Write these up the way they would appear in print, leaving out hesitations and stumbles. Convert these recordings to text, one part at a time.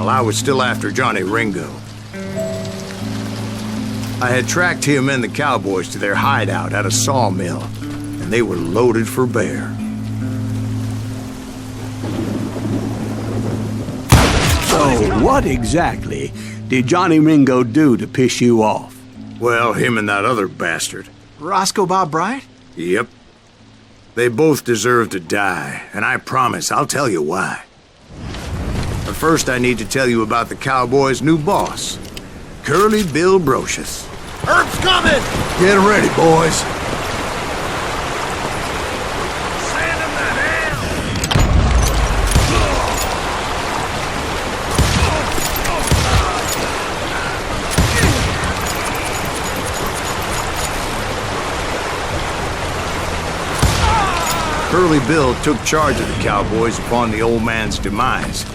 while I was still after Johnny Ringo. I had tracked him and the cowboys to their hideout at a sawmill, and they were loaded for bear. So, what exactly did Johnny Ringo do to piss you off? Well, him and that other bastard. Roscoe Bob Bryant? Yep. They both deserve to die, and I promise I'll tell you why. But first I need to tell you about the cowboys' new boss, Curly Bill Brocious. Herb's coming! Get ready, boys. Sand him the hell! Curly Bill took charge of the cowboys upon the old man's demise,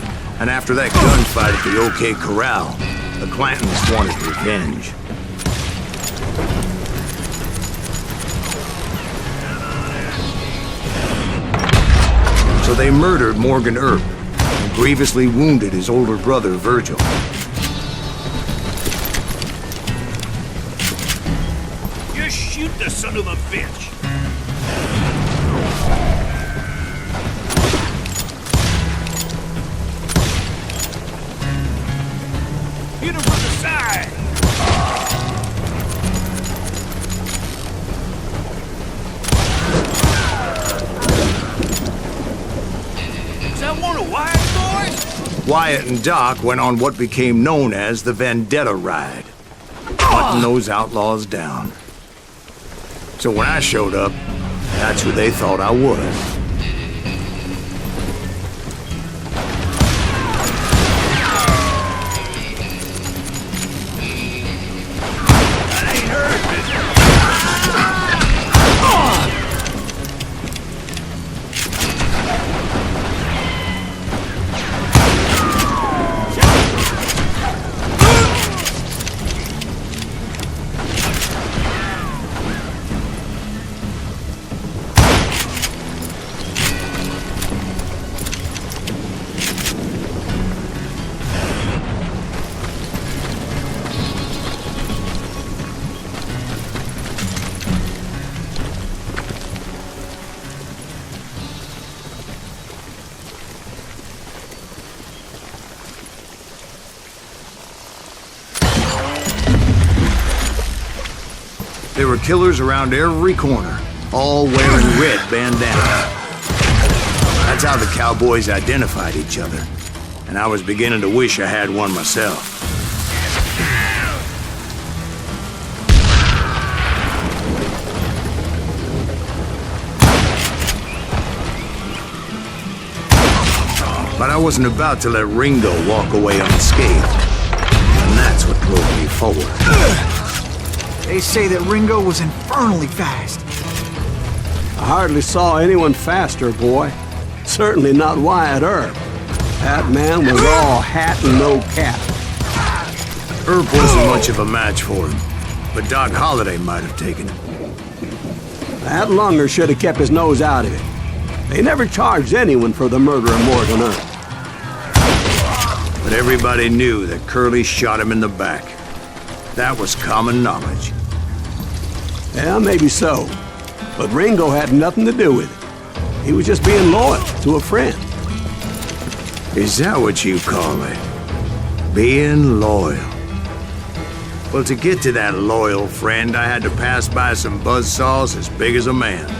and after that gunfight at the OK Corral, the Clantons wanted revenge. So they murdered Morgan Earp and grievously wounded his older brother, Virgil. You shoot the son of a bitch! Hit him from the side! Is that one of Wyatt's boys? Wyatt and Doc went on what became known as the Vendetta Ride, hunting those outlaws down. So when I showed up, that's who they thought I was. There were killers around every corner, all wearing red bandanas. That's how the cowboys identified each other, and I was beginning to wish I had one myself. But I wasn't about to let Ringo walk away unscathed, and that's what drove me forward. They say that Ringo was infernally fast. I hardly saw anyone faster, boy. Certainly not Wyatt Earp. That man was all hat and no cap. Earp wasn't much of a match for him, but Doc Holliday might have taken him. That lunger should have kept his nose out of it. They never charged anyone for the murder of Morgan Earp. But everybody knew that Curly shot him in the back. That was common knowledge. Yeah, maybe so. But Ringo had nothing to do with it. He was just being loyal to a friend. Is that what you call it? Being loyal? Well, to get to that loyal friend, I had to pass by some buzzsaws as big as a man.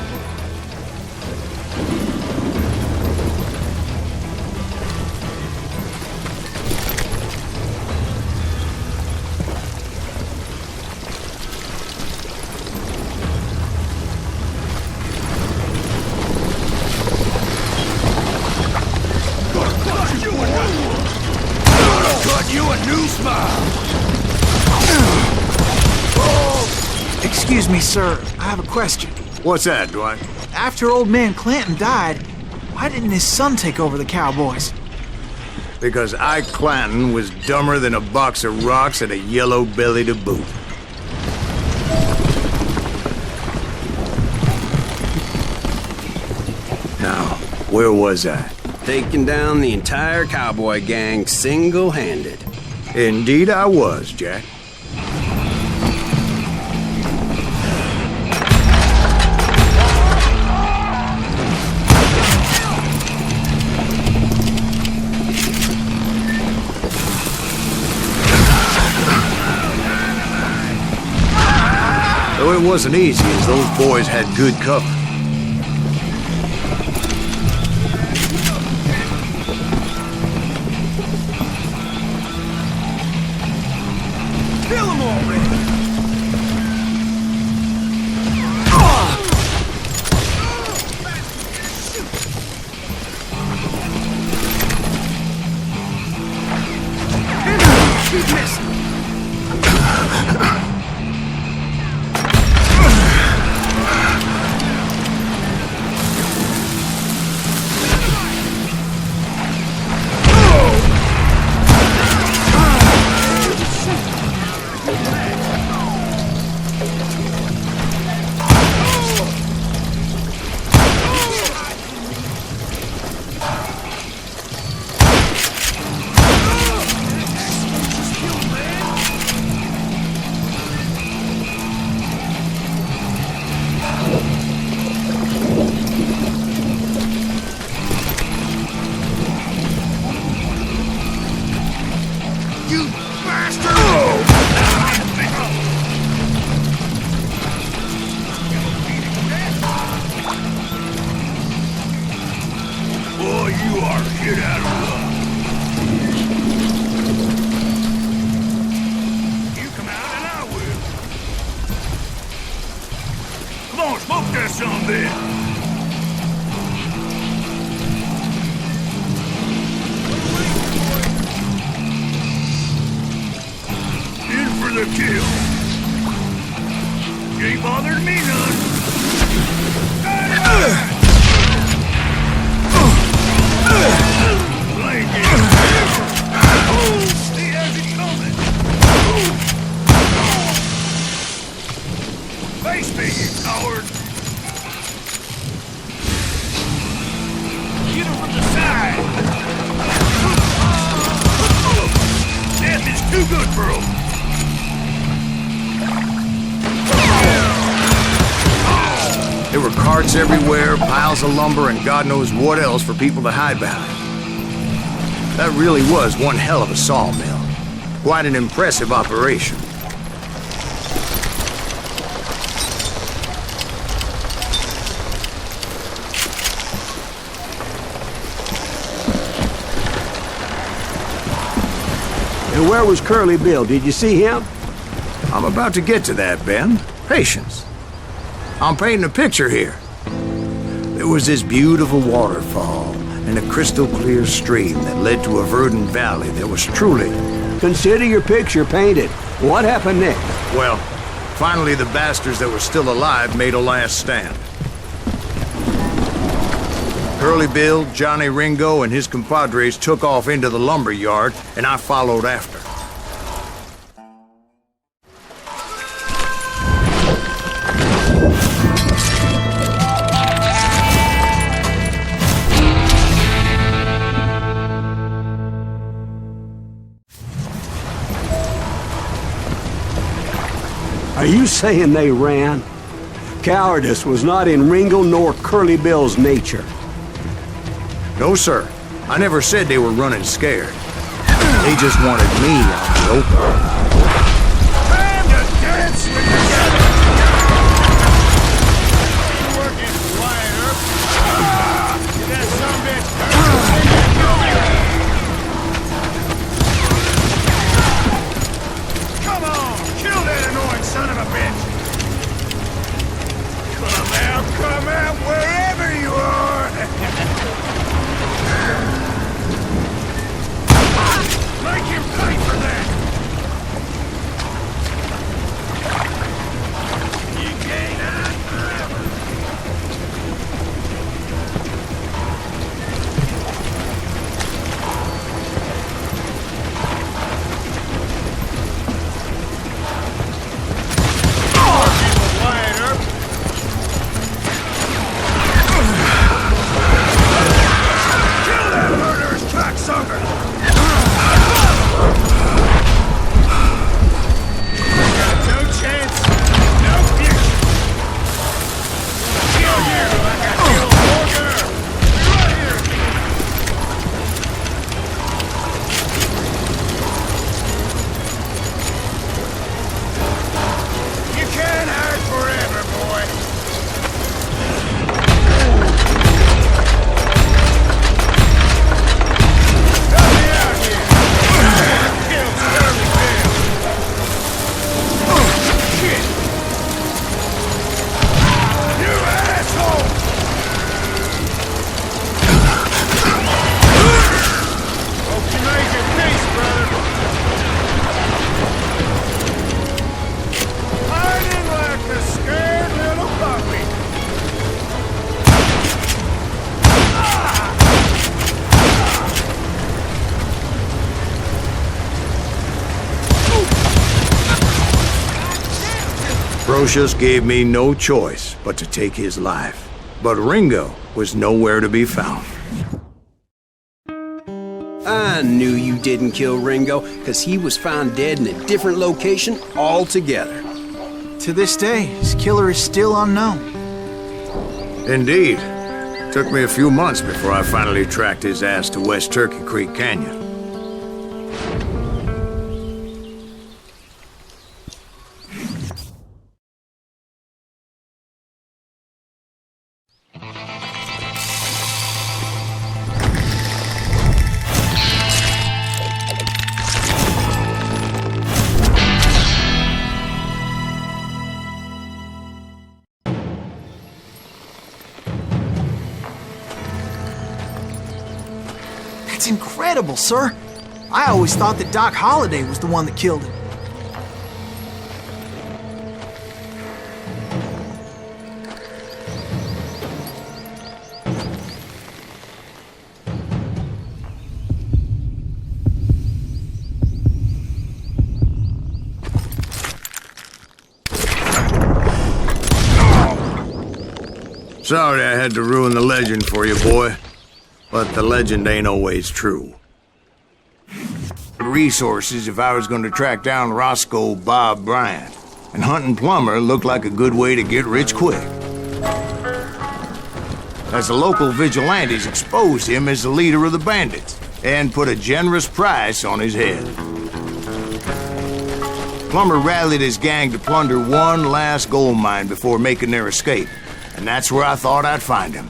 Excuse me, sir. I have a question. What's that, Dwight? After old man Clanton died, why didn't his son take over the cowboys? Because Ike Clanton was dumber than a box of rocks and a yellow belly to boot. Now, where was I? taking down the entire cowboy gang single-handed. Indeed I was, Jack. Though it wasn't easy, as those boys had good cover. Kill them already! Keep missing! You bastard! Boy, you are shit out of luck. You come out and I will. Come on, smoke that sumbitch. The kill. You ain't bothered me none. Blame you. He has it coming. Face me, you coward. Get him from the side. Death is too good for him. There were carts everywhere, piles of lumber, and God knows what else for people to hide behind. That really was one hell of a sawmill. Quite an impressive operation. And where was Curly Bill? Did you see him? I'm about to get to that, Ben. Patience. I'm painting a picture here. There was this beautiful waterfall and a crystal clear stream that led to a verdant valley that was truly... Consider your picture painted. What happened next? Well, finally the bastards that were still alive made a last stand. Curly Bill, Johnny Ringo, and his compadres took off into the lumber yard, and I followed after. Are you saying they ran? Cowardice was not in Ringo nor Curly Bill's nature. No, sir. I never said they were running scared. They just wanted me out in the open. Time to dance together! You're working quiet, Earp. Get that sumbitch turned. Come on! Kill that annoying son of a bitch! Come out, wherever you are! Make him pay for that! Aloysius gave me no choice but to take his life. But Ringo was nowhere to be found. I knew you didn't kill Ringo, because he was found dead in a different location altogether. To this day, his killer is still unknown. Indeed. Took me a few months before I finally tracked his ass to West Turkey Creek Canyon. That's incredible, sir. I always thought that Doc Holliday was the one that killed him. Sorry I had to ruin the legend for you, boy. But the legend ain't always true. Resources if I was going to track down Roscoe Bob Bryant. And hunting Plumber looked like a good way to get rich quick. As the local vigilantes exposed him as the leader of the bandits and put a generous price on his head. Plumber rallied his gang to plunder one last gold mine before making their escape. And that's where I thought I'd find him.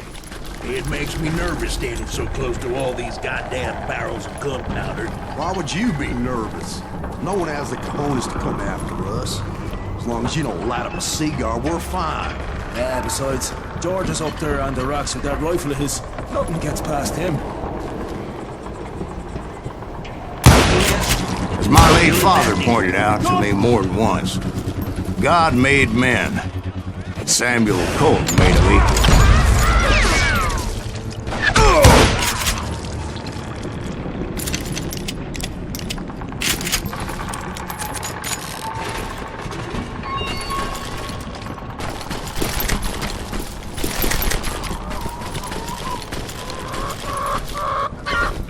It makes me nervous standing so close to all these goddamn barrels of gunpowder. Why would you be nervous? No one has the cojones to come after us. As long as you don't light up a cigar, we're fine. Yeah, besides, George is up there on the rocks with that rifle of his. Nothing gets past him. As my late father pointed out to me more than once, God made men, but Samuel Colt made them equal.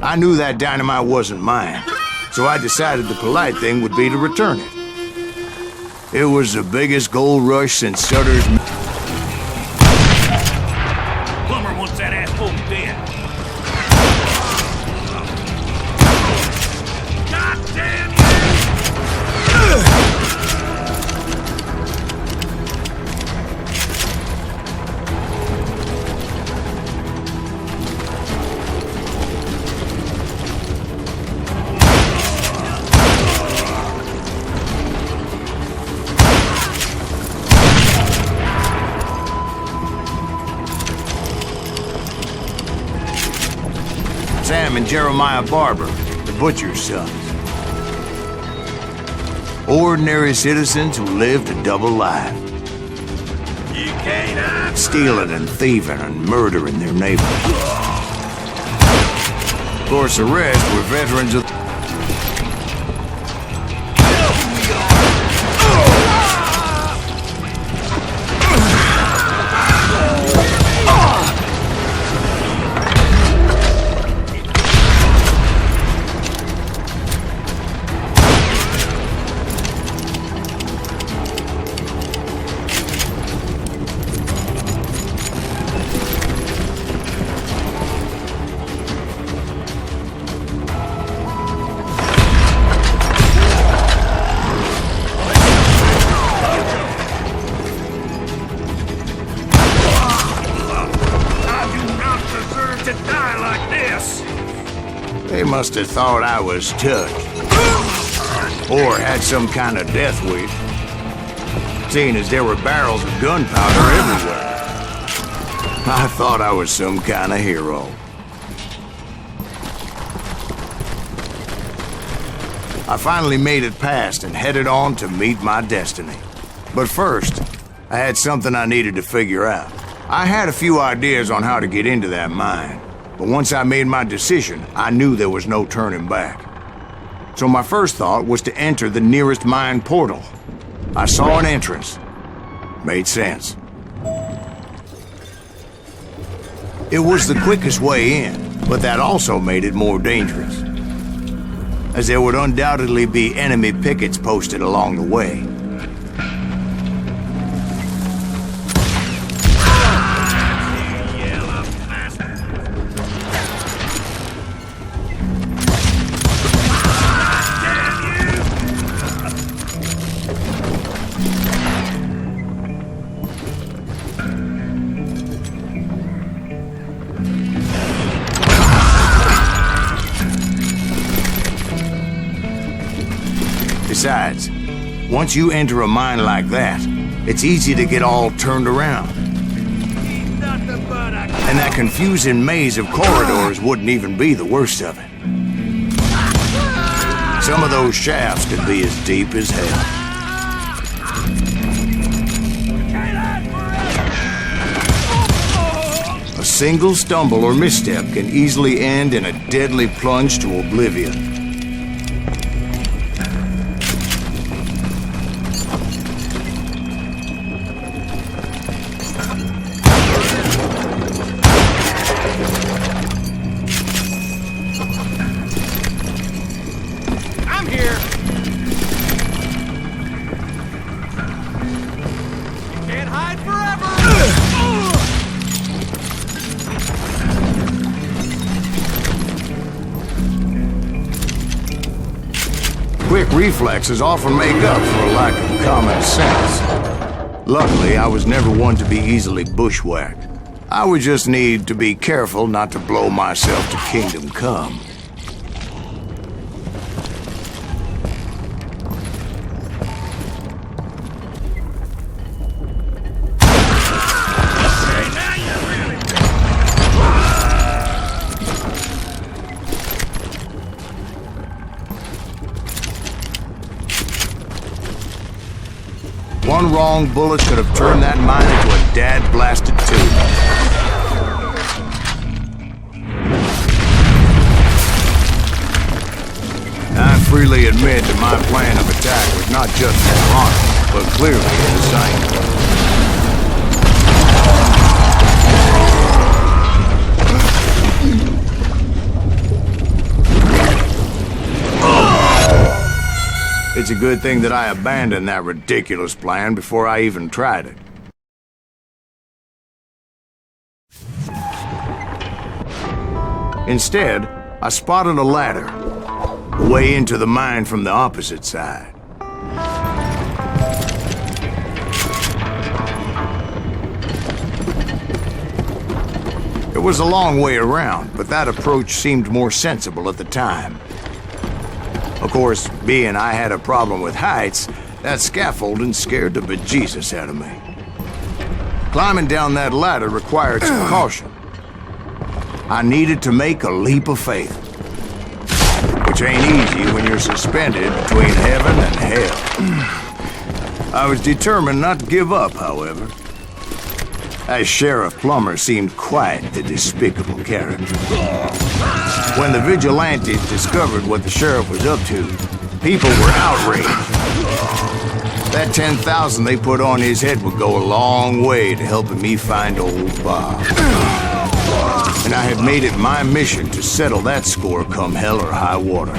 I knew that dynamite wasn't mine, so I decided the polite thing would be to return it. It was the biggest gold rush since Sutter's... Plumber wants that asshole dead. God damn Sam and Jeremiah Barber, the butcher's sons. Ordinary citizens who lived a double life. You can't Stealing and thieving and murdering their neighbors. Of course, the rest were veterans of... They must have thought I was touched. Or had some kind of death wish. Seeing as there were barrels of gunpowder everywhere. I thought I was some kind of hero. I finally made it past and headed on to meet my destiny. But first, I had something I needed to figure out. I had a few ideas on how to get into that mine. But once I made my decision, I knew there was no turning back. So my first thought was to enter the nearest mine portal. I saw an entrance, Made sense. It was the quickest way in, but that also made it more dangerous, as there would undoubtedly be enemy pickets posted along the way. Besides, once you enter a mine like that, it's easy to get all turned around. And that confusing maze of corridors wouldn't even be the worst of it. Some of those shafts could be as deep as hell. A single stumble or misstep can easily end in a deadly plunge to oblivion. Quick reflexes often make up for a lack of common sense. Luckily, I was never one to be easily bushwhacked. I would just need to be careful not to blow myself to kingdom come. One wrong bullet could have turned that mine into a dad-blasted tube. I freely admit that my plan of attack was not just ironic, but clearly insane. It's a good thing that I abandoned that ridiculous plan before I even tried it. Instead, I spotted a ladder, a way into the mine from the opposite side. It was a long way around, but that approach seemed more sensible at the time. Of course, being I had a problem with heights, that scaffolding scared the bejesus out of me. Climbing down that ladder required some caution. I needed to make a leap of faith, which ain't easy when you're suspended between heaven and hell. I was determined not to give up, however, as Sheriff Plummer seemed quite the despicable character. When the vigilantes discovered what the sheriff was up to, people were outraged. That 10,000 they put on his head would go a long way to helping me find old Bob. And I had made it my mission to settle that score come hell or high water.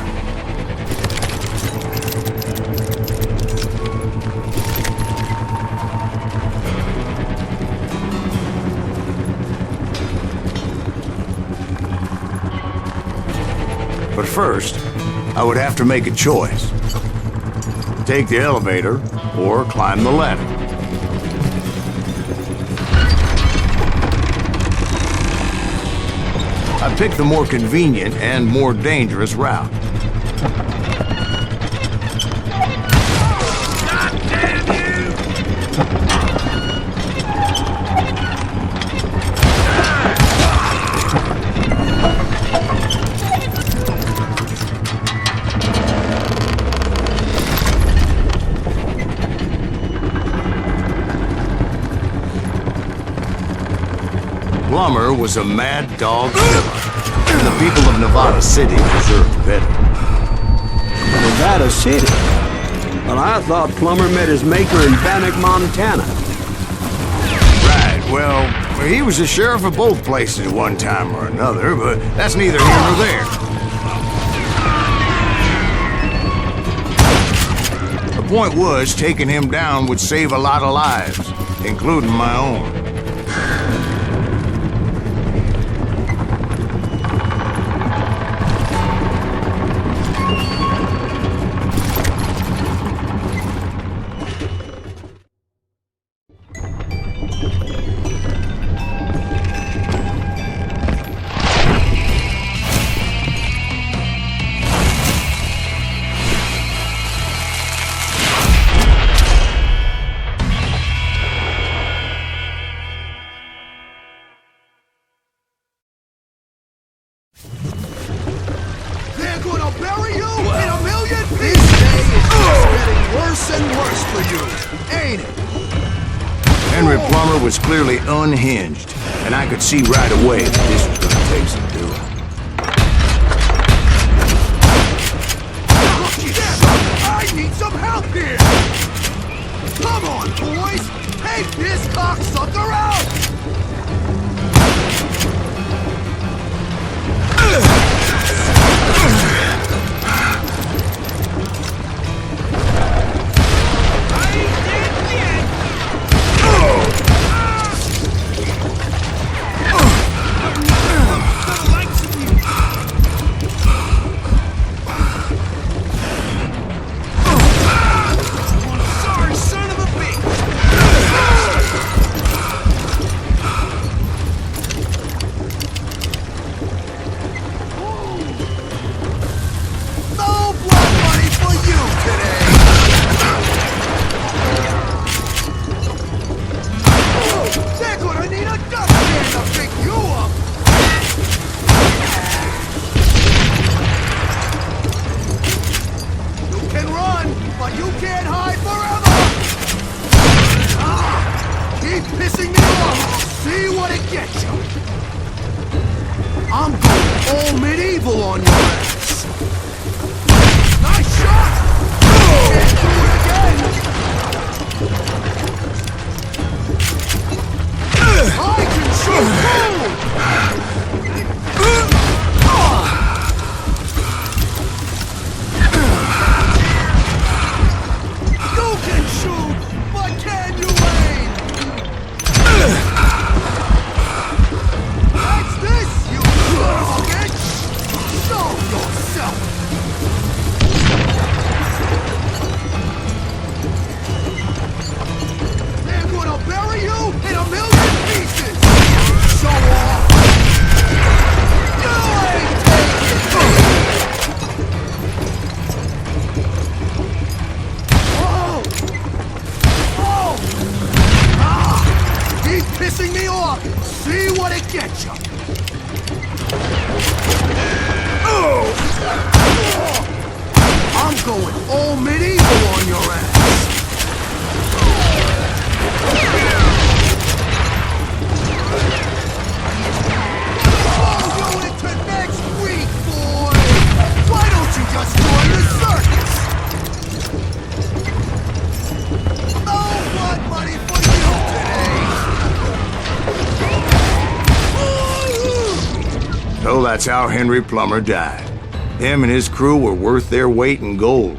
But first, I would have to make a choice. Take the elevator or climb the ladder. I picked the more convenient and more dangerous route. Plummer was a mad dog killer, and the people of Nevada City deserved better. Nevada City? Well, I thought Plummer met his maker in Bannack, Montana. He was the sheriff of both places at one time or another, but that's neither here nor there. The point was, taking him down would save a lot of lives, including my own. They're gonna bury you in a million pieces! This day is just getting worse and worse for you, ain't it? Henry Plummer was clearly unhinged, and I could see right away that this was gonna take some doing. I need some help here! Come on, boys! Take this cocksucker out! I'm going all medieval on your ass. Nice shot! Can't do it again! I can shoot You can shoot, but can you aim? That's this, you little bitch! Show yourself! They're gonna bury you in a million pieces! Show off! You ain't taking Whoa! Oh! Ah! He's pissing me off! See what it gets you! I'm going all medieval on your ass! I'll do it to next week, boy! Why don't you just join the circus? No blood money for you today! So that's how Henry Plummer died. Him and his crew were worth their weight in gold.